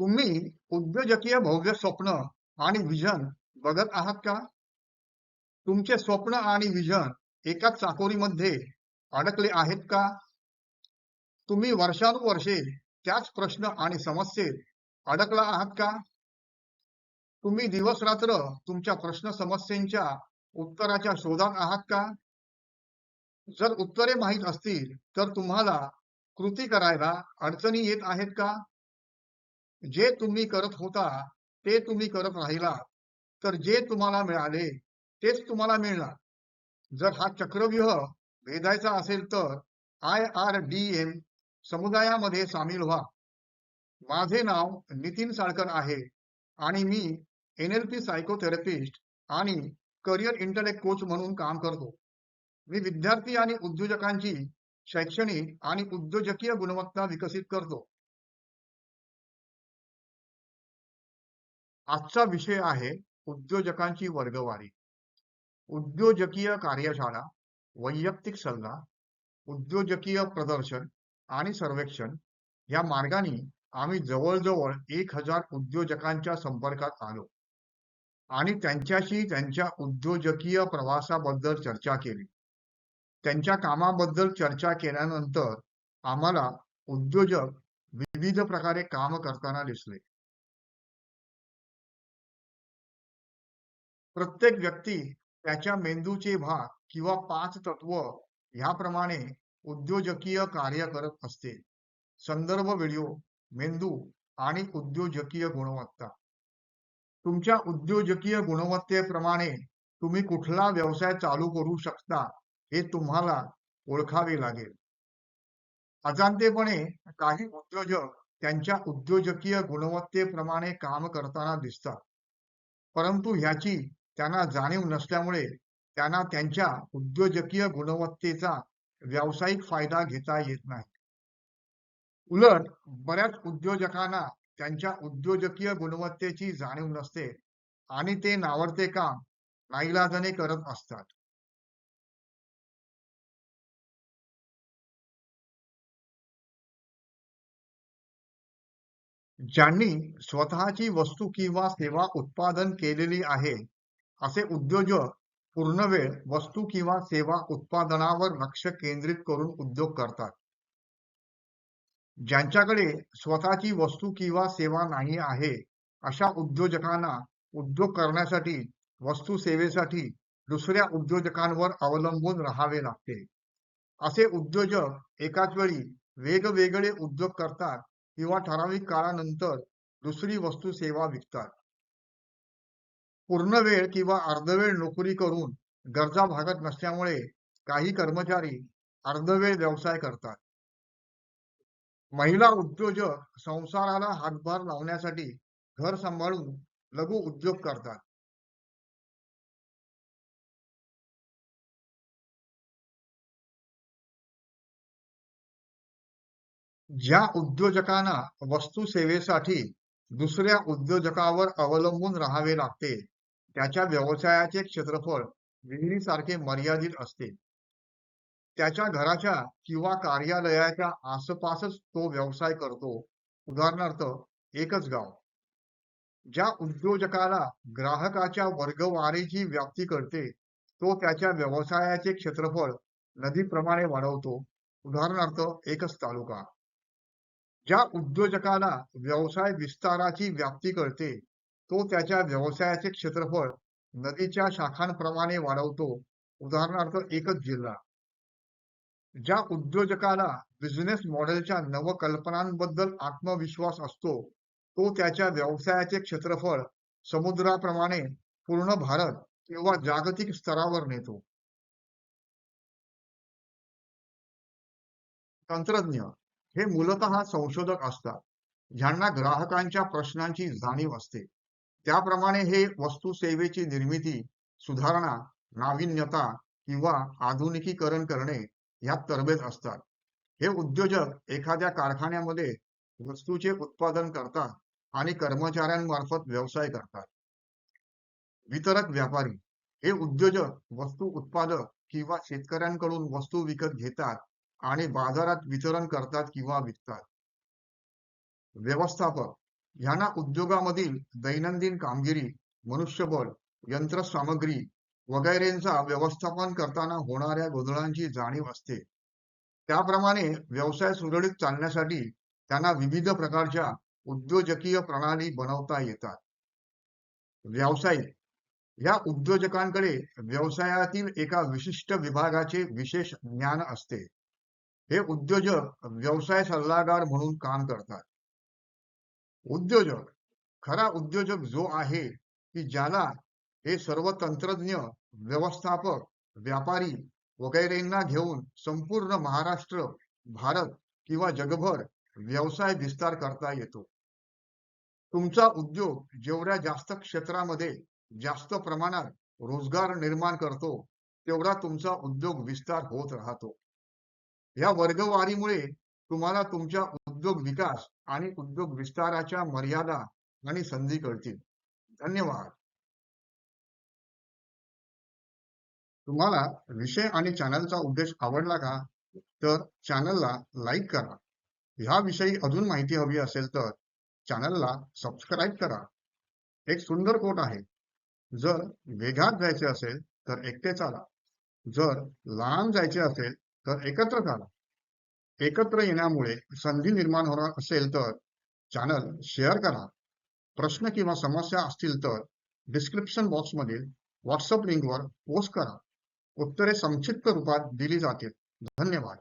तुम्ही उद्योजकीय भव्य स्वप्न आणि विजन बघत आहात का? तुमचे स्वप्न आणि विजन एकाच चाकोरीमध्ये अडकले आहेत का? तुम्ही वर्षानुवर्षे त्याच प्रश्न आणि समस्येत अडकला आहात का? तुम्ही दिवस रात्र तुमच्या प्रश्न समस्यांच्या उत्तराच्या शोधात आहात का? जर उत्तरे माहीत असतील तर तुम्हाला कृती करायला अडचणी येत आहेत का? जे तुम्ही करत होता ते तुम्ही करत राहिला तर जे तुम्हाला मिळाले तेच तुम्हाला मिळणार. जर हा चक्रव्यूह भेदायचा असेल तर IRDM समुदायामध्ये सामील व्हा. माझे नाव नितीन साळकर आहे आणि मी NLP सायकोथेरपिस्ट आणि करिअर इंटेलेक्ट कोच म्हणून काम करतो. मी विद्यार्थी आणि उद्योजकांची शैक्षणिक आणि उद्योजकीय गुणवत्ता विकसित करतो. आजचा विषय आहे उद्योजकांची वर्गवारी. उद्योजकीय कार्यशाळा, वैयक्तिक सल्ला, उद्योजकीय प्रदर्शन आणि सर्वेक्षण या मार्गाने आम्ही जवळजवळ 1000 उद्योजकांच्या संपर्कात आलो आणि त्यांच्याशी त्यांच्या उद्योजकीय प्रवासाबद्दल चर्चा केली. त्यांच्या कामाबद्दल चर्चा केल्यानंतर आम्हाला उद्योजक विविध प्रकारे काम करताना दिसले. प्रत्येक व्यक्ती त्याच्या मेंदूचे भाग किंवा 5 तत्व ह्याप्रमाणे उद्योजकीय कार्य करत असते. संदर्भ व्हिडिओ, मेंदू आणि उद्योजकीय गुणवत्ता. तुमच्या उद्योजकीय गुणवत्तेप्रमाणे तुम्ही कुठला व्यवसाय चालू करू शकता हे तुम्हाला ओळखावे लागेल. अजाणतेपणे काही उद्योजक त्यांच्या उद्योजकीय गुणवत्तेप्रमाणे काम करताना दिसतात, परंतु ह्याची त्यांना जाणीव नसल्यामुळे त्यांना त्यांच्या उद्योजकीय गुणवत्तेचा व्यावसायिक फायदा घेता येत नाही. उलट बऱ्याच उद्योजकांना त्यांच्या उद्योजकीय गुणवत्तेची जाणीव नसते आणि ते नावडते काम नाईलाजाने करत असतात. ज्यांनी स्वतःची वस्तू किंवा सेवा उत्पादन केलेली आहे असे उद्योजक पूर्णवेळ वस्तू किंवा सेवा उत्पादनावर लक्ष केंद्रित करून उद्योग करतात. ज्यांच्याकडे स्वतःची वस्तू किंवा सेवा नाही आहे अशा उद्योजकांना उद्योग करण्यासाठी वस्तू सेवेसाठी दुसऱ्या उद्योजकांवर अवलंबून राहावे लागते. असे उद्योजक एकाच वेळी वेगवेगळे उद्योग करतात किंवा ठराविक काळानंतर दुसरी वस्तू सेवा विकतात. पूर्णवेळ किंवा अर्धवेळ नोकरी करून गरजा भागत नसल्यामुळे काही कर्मचारी अर्धवेळ व्यवसाय करतात. महिला उद्योजक संसाराला हातभार लावण्यासाठी घर सांभाळून लघु उद्योग करतात. ज्या उद्योजकांना वस्तू सेवेसाठी दुसऱ्या उद्योजकावर अवलंबून राहावे लागते त्याच्या व्यवसायाचे क्षेत्रफळ विहिरीसारखे मर्यादित असते. त्याच्या घराच्या किंवा कार्यालयाच्या आसपासच तो व्यवसाय करतो. उदाहरणार्थ एकच गाव. ज्या उद्योजकाला ग्राहकाच्या वर्गवारीची व्याप्ती कळते तो त्याच्या व्यवसायाचे क्षेत्रफळ नदीप्रमाणे वाढवतो. उदाहरणार्थ एकच तालुका. ज्या उद्योजकाला व्यवसाय विस्ताराची व्याप्ती कळते तो त्याच्या व्यवसायाचे क्षेत्रफळ नदीच्या शाखांप्रमाणे वाढवतो. उदाहरणार्थ एकच जिल्हा. ज्या उद्योजकाला बिझनेस मॉडेलच्या नवकल्पनांबद्दल आत्मविश्वास असतो तो त्याच्या व्यवसायाचे क्षेत्रफळ समुद्राप्रमाणे पूर्ण भारत किंवा जागतिक स्तरावर नेतो. तंत्रज्ञ हे मूलतः संशोधक असतात ज्यांना ग्राहकांच्या प्रश्नांची जाणीव असते. त्याप्रमाणे हे वस्तू सेवेची निर्मिती, सुधारणा, नाविन्यता किंवा आधुनिकीकरण करणे यात तरबेज असतात. हे उद्योजक एखाद्या कारखान्यामध्ये वस्तूचे उत्पादन करतात आणि कर्मचाऱ्यांमार्फत व्यवसाय करतात. वितरक व्यापारी हे उद्योजक वस्तू उत्पादक किंवा शेतकऱ्यांकडून वस्तू विकत घेतात आणि बाजारात वितरण करतात किंवा विकतात. व्यवस्थापक ह्यांना उद्योगामधील दैनंदिन कामगिरी, मनुष्यबळ, यंत्रसामग्री वगैरेंचा व्यवस्थापन करताना होणाऱ्या गोंधळांची जाणीव असते. त्याप्रमाणे व्यवसाय सुरळीत चालण्यासाठी त्यांना विविध प्रकारच्या उद्योजकीय प्रणाली बनवता येतात. व्यावसायिक या उद्योजकांकडे व्यवसायातील एका विशिष्ट विभागाचे विशेष ज्ञान असते. हे उद्योजक व्यवसाय सल्लागार म्हणून काम करतात. उद्योजक खरा उद्योजक जो आहे की ज्याला हे सर्व तंत्रज्ञ, व्यवस्थापक, व्यापारी वगैरेंना घेऊन संपूर्ण महाराष्ट्र, भारत किंवा जगभर व्यवसाय विस्तार करता येतो. तुमचा उद्योग जेवढ्या जास्त क्षेत्रामध्ये जास्त प्रमाणात रोजगार निर्माण करतो, तेवढा तुमचा उद्योग विस्तार होत राहतो. या वर्गवारीमुळे तुम्हाला तुमच्या उद्योग विकास आणि उद्योग विस्ताराच्या मर्यादा आणि संधी कळतील. धन्यवाद. तुम्हाला विषय आणि चॅनलचा उद्देश आवडला का? तर चॅनलला लाईक करा. ह्याविषयी अजून माहिती हवी असेल तर चॅनलला सबस्क्राईब करा. एक सुंदर कोट आहे, जर वेगात जायचे असेल तर एकटे चाला, जर लांब जायचे असेल तर एकत्र चाला. एकत्र येण्यामुळे संधी निर्माण होणार असेल तर चॅनल शेअर करा. प्रश्न किंवा समस्या असतील तर डिस्क्रिप्शन बॉक्समधील व्हॉट्सअप लिंकवर पोस्ट करा. उत्तरे संक्षिप्त रूपात दिली जातील. धन्यवाद.